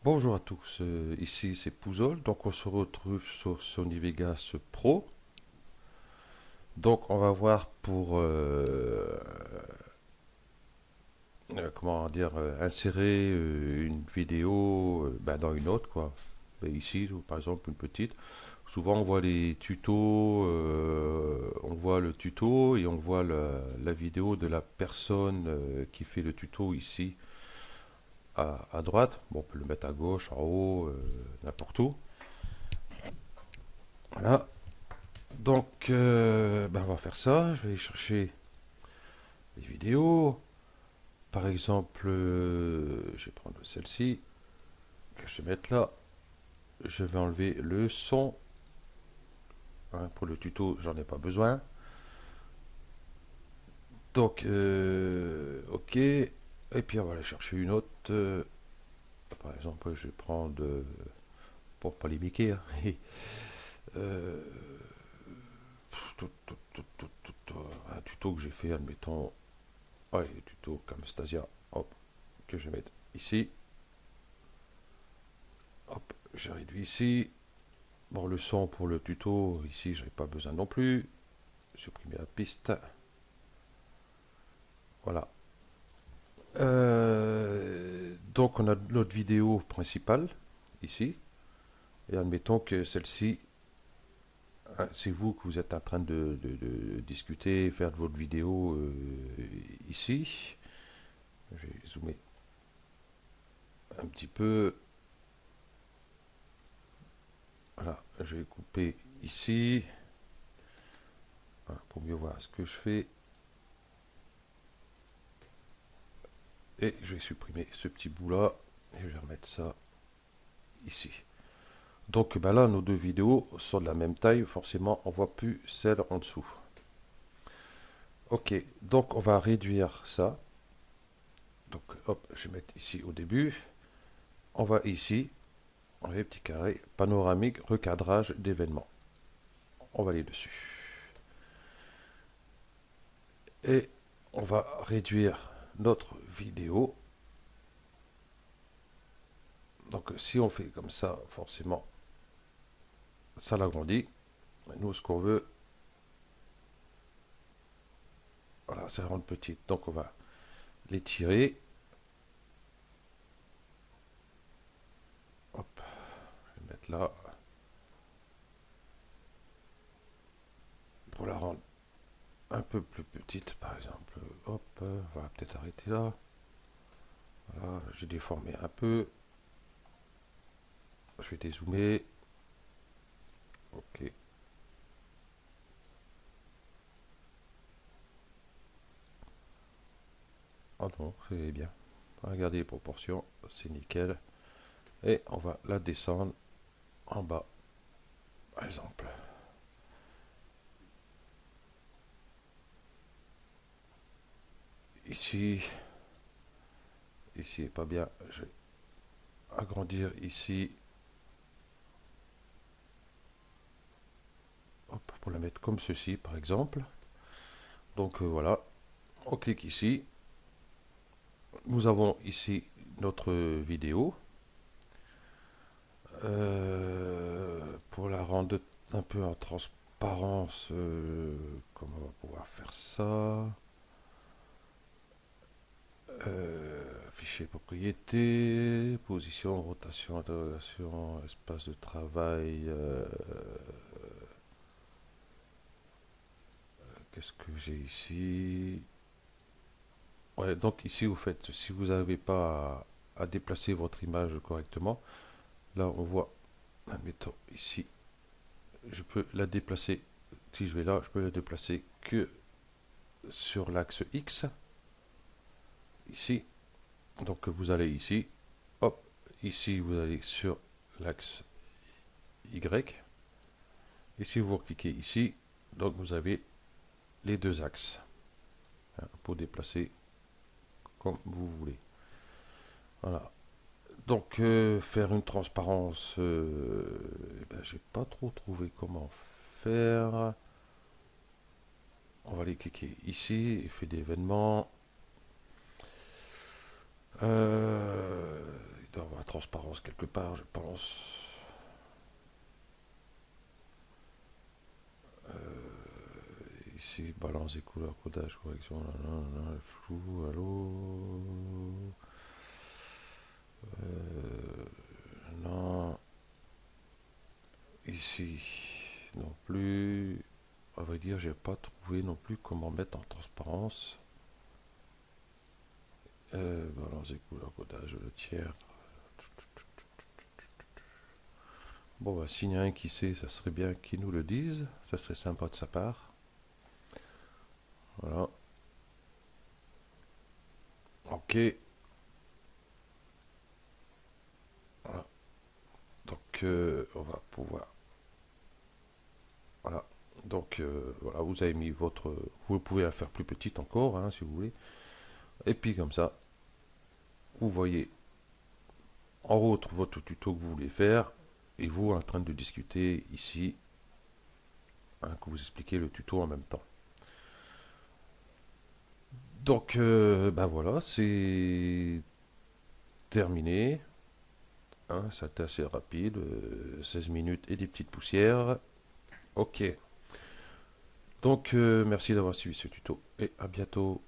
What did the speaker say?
Bonjour à tous, ici c'est Pouzol, donc on se retrouve sur Sony Vegas Pro. Donc on va voir pour comment dire insérer une vidéo dans une autre quoi. Ici par exemple une petite. Souvent on voit les tutos, on voit le tuto et on voit la vidéo de la personne qui fait le tuto ici à droite. Bon, on peut le mettre à gauche, en haut, n'importe où. Voilà. Donc, on va faire ça. Je vais aller chercher les vidéos. Par exemple, je vais prendre celle-ci que je vais mettre là. Je vais enlever le son. Hein, pour le tuto, j'en ai pas besoin. Donc, ok. Et puis, on va aller chercher une autre. Par exemple, je vais prendre, pour pas les piquer, hein, euh, un tuto que j'ai fait, admettons. Allez, tuto Camtasia. Hop, que je vais mettre ici. Hop, j'ai réduit ici. Bon, le son pour le tuto, ici, j'avais pas besoin non plus. Supprimer la piste. Voilà. Donc, on a notre vidéo principale, ici. Et admettons que celle-ci, hein, c'est vous que vous êtes en train de discuter, faire de votre vidéo ici. Je vais zoomer un petit peu. Voilà, je vais couper ici. Voilà, pour mieux voir ce que je fais. Et je vais supprimer ce petit bout là. Et je vais remettre ça ici. Donc là, nos deux vidéos sont de la même taille. Forcément, on ne voit plus celle en dessous. Ok, donc on va réduire ça. Donc hop, je vais mettre ici au début. On va ici, on va les petits carrés, panoramique, recadrage d'événements. On va aller dessus. Et on va réduire notre vidéo. Donc si on fait comme ça, forcément, ça l'agrandit. Nous, ce qu'on veut, voilà, ça la rend petite. Donc on va l'étirer. Hop, je vais mettre là pour la rendre un peu plus petite, par exemple. Hop, on va peut-être arrêter là. Voilà, j'ai déformé un peu. Je vais dézoomer. Ok. Ah non, c'est bien. Regardez les proportions, c'est nickel. Et on va la descendre en bas, par exemple. Ici, ici est pas bien. Je vais agrandir ici. Hop, pour la mettre comme ceci, par exemple. Donc voilà, on clique ici. Nous avons ici notre vidéo. Pour la rendre un peu en transparence, comment on va pouvoir faire ça? Fichier propriété, position, rotation, interrogation, espace de travail. Qu'est-ce que j'ai ici? Ouais, donc ici, vous faites, si vous n'arrivez pas à déplacer votre image correctement, là on voit, admettons ici, je peux la déplacer. Si je vais là, je peux la déplacer que sur l'axe X, ici. Donc vous allez ici, hop, ici vous allez sur l'axe Y. Et si vous cliquez ici, donc vous avez les deux axes, hein, pour déplacer comme vous voulez. Voilà. Donc, faire une transparence, eh ben, j'ai pas trop trouvé comment faire. On va aller cliquer ici, effet d'événement. Il doit y avoir transparence quelque part, je pense. Ici, balance des couleurs, codage, correction, flou, allô. Non, ici non plus. À vrai dire, j'ai pas trouvé non plus comment mettre en transparence. Balance des couleurs, codage, le tiers. Bon, bah, s'il y en a un qui sait, ça serait bien qu'il nous le dise. Ça serait sympa de sa part. Voilà. Ok. Voilà. Donc, on va pouvoir. Voilà. Donc, voilà, vous avez mis votre. Vous pouvez la faire plus petite encore, hein, si vous voulez. Et puis, comme ça, vous voyez en haut votre tuto que vous voulez faire. Et vous en train de discuter ici, hein, que vous expliquez le tuto en même temps. Donc, ben voilà, c'est terminé. Hein, ça a été assez rapide, 16 minutes et des petites poussières. Ok. Donc, merci d'avoir suivi ce tuto et à bientôt.